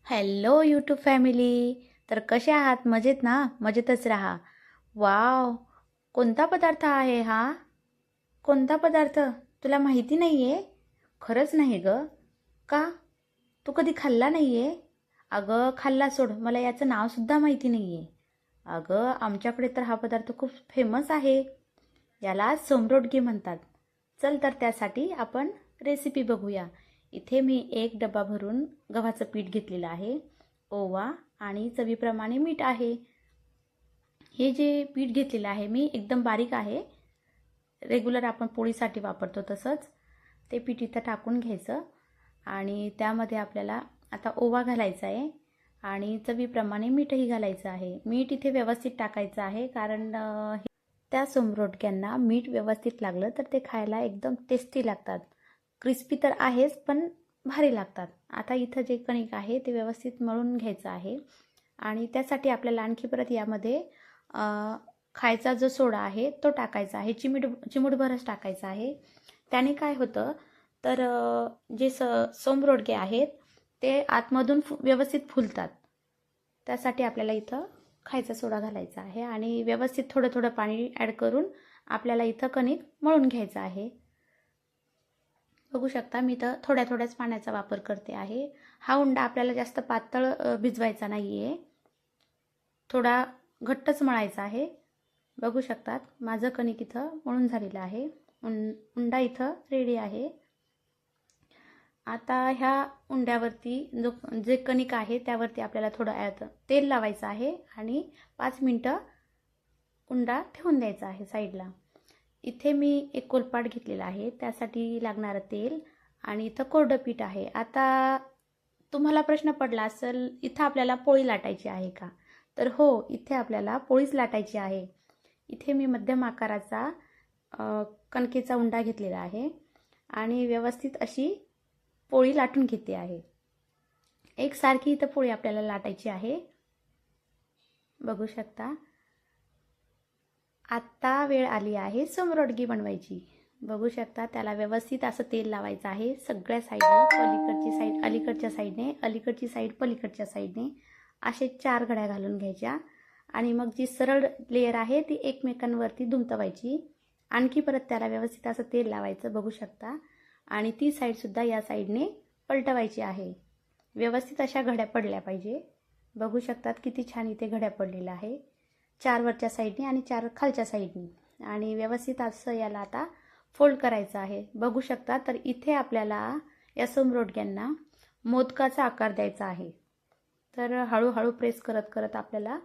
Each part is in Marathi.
Hello YouTube family. तर कसे आहात? मजेत ना? मजेतच राहा. वाव, कोणता पदार्थ आहे हा? कोणता पदार्थ? तुला माहिती नाही आहे? खरंच नाही ग. का? तू कधी खाल्ला नाही आहे? अगं खाल्ला सोड, मला याचं नावसुद्धा माहिती नाही आहे. अगं आमच्याकडे तर हा पदार्थ खूप फेमस आहे. याला समरोटगी म्हणतात. चल तर त्यासाठी आपण रेसिपी बघूया. इथे मी एक डबा भरून गव्हाचं पीठ घेतलेलं आहे, ओवा आणि चवीप्रमाणे मीठ आहे. हे जे पीठ घेतलेलं आहे मी एकदम बारीक आहे, रेग्युलर आपण पोळीसाठी वापरतो तसंच. ते पीठ इथं टाकून घ्यायचं आणि त्यामध्ये आपल्याला आता ओवा घालायचा आहे आणि चवीप्रमाणे मीठही घालायचं आहे. मीठ इथे व्यवस्थित टाकायचं आहे कारण त्या समरोटक्यांना मीठ व्यवस्थित लागलं तर ते खायला एकदम टेस्टी लागतात. क्रिस्पी तर आहेच पण भारी लागतात. आता इथं जे कणिक आहे ते व्यवस्थित मळून घ्यायचं आहे आणि त्यासाठी आपल्याला आणखी परत यामध्ये खायचा जो सोडा आहे तो टाकायचा आहे. चिमूटभरच टाकायचा आहे. त्याने काय होतं तर जे समरोटके आहेत ते आतमधून व्यवस्थित फुलतात. त्यासाठी आपल्याला इथं खायचा सोडा घालायचा आहे आणि व्यवस्थित थोडं थोडं पाणी ॲड करून आपल्याला इथं कणिक मळून घ्यायचं आहे. बघू शकता मी इथं थोड्या थोड्याच पाण्याचा वापर करते आहे. हा उंडा आपल्याला जास्त पातळ भिजवायचा नाही आहे, थोडा घट्टच मळायचा आहे. बघू शकतात माझं कणिक इथं मळून झालेलं आहे. उंडा इथं रेडी आहे. आता ह्या उंड्यावरती जे कणिक आहे त्यावरती आपल्याला थोडं तेल लावायचं आहे आणि 5 मिनटं उंडा ठेवून द्यायचा आहे साईडला. इथे मी एक कोलपाट घेतलेला आहे, त्यासाठी लागणारं तेल आणि इथं कोरडं पीठ आहे. आता तुम्हाला प्रश्न पडला असेल इथं आपल्याला पोळी लाटायची आहे का? तर हो, इथे आपल्याला पोळीच लाटायची आहे. इथे मी मध्यम आकाराचा कणकेचा उंडा घेतलेला आहे आणि व्यवस्थित अशी पोळी लाटून घेते आहे. एकसारखी इथं पोळी आपल्याला लाटायची आहे. बघू शकता आत्ता वेळ आली आहे समरोटगी बनवायची. बघू शकता त्याला व्यवस्थित असं तेल लावायचं आहे सगळ्या साईडने, पलीकडची साईड अलीकडच्या साईडने, अलीकडची साईड पलीकडच्या साईडने, असे 4 घड्या घालून घ्यायच्या आणि मग जी सरळ लेयर आहे ती एकमेकांवरती दुमतवायची. आणखी परत त्याला व्यवस्थित असं तेल लावायचं. बघू शकता आणि ती साईडसुद्धा या साईडने पलटवायची आहे. व्यवस्थित अशा घड्या पडल्या पाहिजे. बघू शकतात किती छान इथे घड्या पडलेल्या आहे, 4 वरच्या साईडने आणि 4 खालच्या साईडने. आणि व्यवस्थित असं याला आता फोल्ड करायचं आहे. बघू शकता तर इथे आपल्याला या समरोटक्यांना मोदकाचा आकार द्यायचा आहे. तर हळूहळू प्रेस करत करत आपल्याला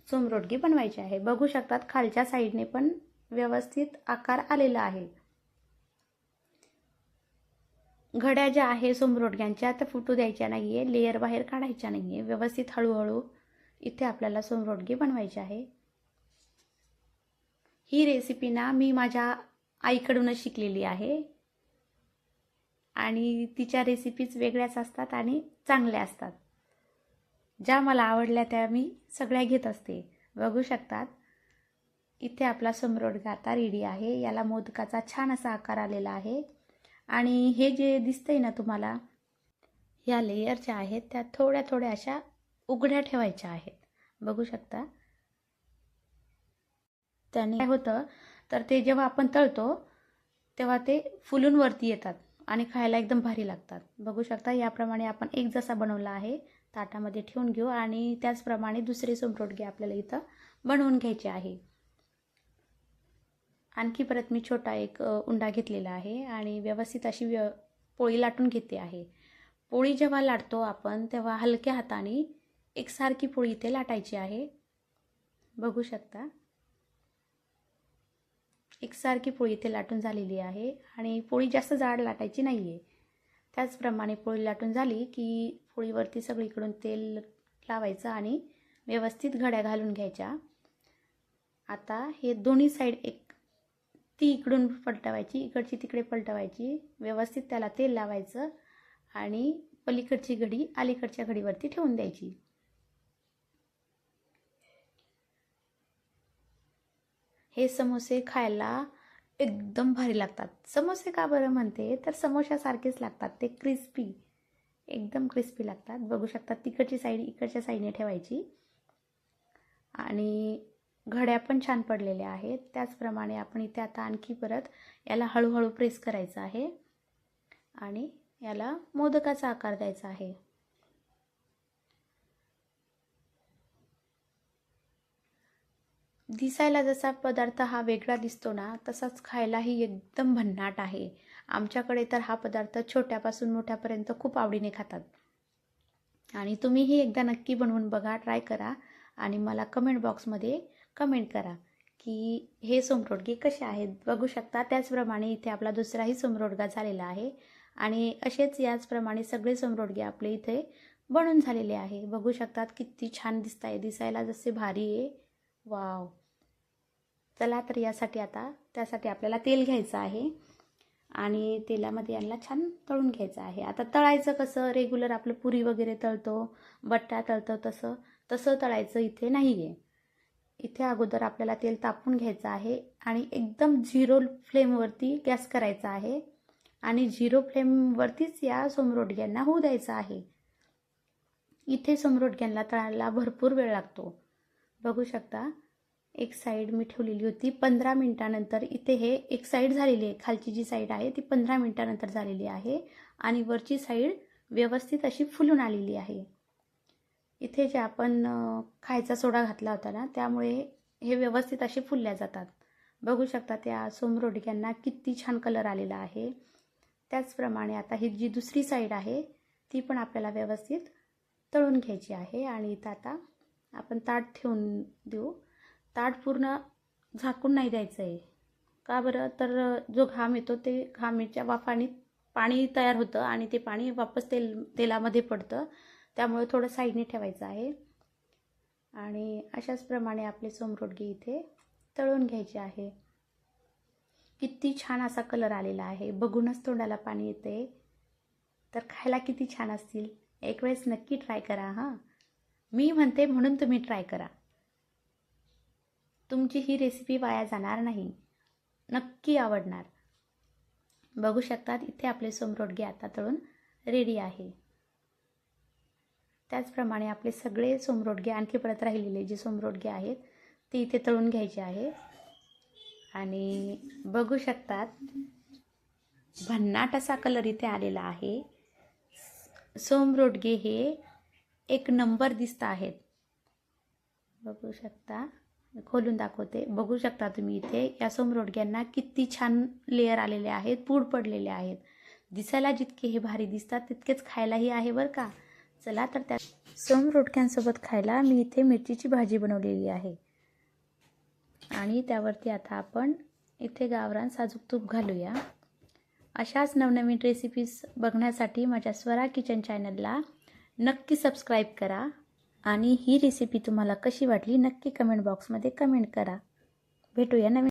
समरोटगी बनवायची आहे. बघू शकतात खालच्या साईडने पण व्यवस्थित आकार आलेला आहे. घड्या ज्या आहे समरोटक्यांच्या त्या फुटू द्यायच्या नाही आहे, लेयर बाहेर काढायच्या नाही आहे. व्यवस्थित हळूहळू इथे आपल्याला समरोटगी बनवायची आहे. ही रेसिपी ना मी माझ्या आईकडूनच शिकलेली आहे आणि तिच्या रेसिपीज वेगळ्याच असतात आणि चांगल्या असतात. ज्या मला आवडल्या त्या मी सगळ्या घेत असते. बघू शकतात इथे आपला समरोटगा आता रेडी आहे. याला मोदकाचा छान असा आकार आलेला आहे आणि हे जे दिसतंय ना तुम्हाला, या लेयरच्या आहेत त्या थोड्या थोड्या अशा उघड्या ठेवायच्या आहेत. बघू शकता त्याने काय होतं तर ते जेव्हा आपण तळतो तेव्हा ते फुलून वरती येतात आणि खायला एकदम भारी लागतात. बघू शकता याप्रमाणे आपण एक जसा बनवला आहे ताटामध्ये ठेवून घेऊ आणि त्याचप्रमाणे दुसरे समरोटगे आपल्याला इथं बनवून घ्यायचे आहे. आणखी परत मी छोटा एक उंडा घेतलेला आहे आणि व्यवस्थित अशी पोळी लाटून घेते आहे. पोळी जेव्हा लाटतो आपण तेव्हा हलक्या हाताने एकसारखी पोळी इथे लाटायची आहे. बघू शकता एकसारखी पोळी इथे लाटून झालेली आहे आणि पोळी जास्त जाड लाटायची नाही आहे. त्याचप्रमाणे पोळी लाटून झाली की पोळीवरती सगळीकडून तेल लावायचं आणि व्यवस्थित घड्या घालून घ्यायच्या. आता हे दोन्ही साईड ती इकडून पलटवायची, इकडची तिकडे पलटवायची. व्यवस्थित त्याला तेल लावायचं आणि पलीकडची घडी अलीकडच्या घडीवरती ठेवून द्यायची. हे समोसे खायला एकदम भारी लागतात. समोसे का बरं म्हणते तर समोशासारखेच लागतात ते, क्रिस्पी एकदम क्रिस्पी लागतात. बघू शकता तिकडची साईड इकडच्या साईडने ठेवायची. आणि घड्या पण छान पडलेल्या आहेत. त्याचप्रमाणे आपण इथे आता आणखी परत याला हळूहळू प्रेस करायचं आहे आणि याला मोदकाचा आकार द्यायचा आहे. दिसायला जसा पदार्थ हा वेगळा दिसतो ना, तसाच खायलाही एकदम भन्नाट आहे. आमच्याकडे तर हा पदार्थ छोट्यापासून मोठ्यापर्यंत खूप आवडीने खातात. आणि तुम्हीही एकदा नक्की बनवून बघा, ट्राय करा आणि मला कमेंट बॉक्समध्ये कमेंट करा की हे सोमरोडगे कसे आहेत. बघू शकता त्याचप्रमाणे इथे आपला दुसराही सोमरोडगा झालेला आहे आणि असेच याचप्रमाणे सगळे सोमरोडगे आपले इथे बनून झालेले आहे. बघू शकतात किती छान दिसत आहे, दिसायला जसे भारी आहे. वाव. चला तर त्यासाठी आपल्याला तेल घ्यायचं आहे आणि तेलामध्ये यांना छान तळून घ्यायचं आहे. आता तळायचं कसं, रेग्युलर आपलं पुरी वगैरे तळतो, बट्टा तळतो तसं तळायचं इथे नाही आहे. इथे अगोदर आपल्याला तेल तापवून घ्यायचं आहे आणि एकदम 0 फ्लेमवरती गॅस करायचा आहे आणि 0 फ्लेमवरतीच या सोमरोडग्यांना होऊ द्यायचं आहे. इथे सोमरोडग्यांना तळायला भरपूर वेळ लागतो. बघू शकता एक साईड मी ठेवलेली होती 15 मिनिटानंतर. इथे हे एक साईड झालेली आहे, खालची जी साईड आहे ती 15 मिनिटानंतर झालेली आहे आणि वरची साईड व्यवस्थित अशी फुलून आलेली आहे. इथे जे आपण खायचा सोडा घातला होता ना, त्यामुळे हे व्यवस्थित असे फुलल्या जातात. बघू शकता त्या सोमरोडग्यांना किती छान कलर आलेला आहे. त्याचप्रमाणे आता ही जी दुसरी साईड आहे ती पण आपल्याला व्यवस्थित तळून घ्यायची आहे आणि इथं आता आपण ताट ठेवून देऊ. ताट पूर्ण झाकून नाही द्यायचं आहे. का बरं, तर जो घाम येतो ते घामीच्या वाफाने पाणी तयार होतं आणि ते पाणी वापस तेलामध्ये पडतं. त्यामुळे थोडं साईडने ठेवायचं आहे आणि अशाच प्रमाणे आपले सोमरोडगे इथे तळून घ्यायचे आहे. किती छान असा कलर आलेला आहे, बघूनच तोंडाला पाणी येते. तर खायला किती छान असतील. एक वेळेस नक्की ट्राय करा. हां, मी म्हणते म्हणून तुम्ही ट्राय करा. तुमची ही रेसिपी वाया जाणार नाही, नक्की आवडणार. बघू शकतात इथे आपले सोमरोडगे आता तळून रेडी आहे. त्याचप्रमाणे आपले सगळे सोमरोडगे आणखी परत राहिलेले जे सोमरोडगे आहेत ते इथे तळून घ्यायचे आहे. आणि बघू शकतात भन्नाट असा कलर इथे आलेला आहे. सोमरोडगे हे एक नंबर दिसत आहेत. बघू शकता, खोलून दाखवते. बघू शकता तुम्ही इथे या सोमरोडग्यांना किती छान लेअर आलेले आहेत, पूड पडलेले आहेत. दिसायला जितके हे भारी दिसतात तितकेच खायलाही आहे बरं का. चला तर त्या सोमरोडग्यांसोबत खायला मी इथे मिरचीची भाजी बनवलेली आहे आणि त्यावरती आता आपण इथे गावरान साजूक तूप घालूया. अशाच नवनवीन रेसिपीज बघण्यासाठी माझ्या स्वरा किचन चॅनलला नक्की सबस्क्राईब करा आणि ही रेसिपी तुम्हाला कशी वाटली नक्की कमेंट बॉक्समध्ये कमेंट करा. भेटूया नवीन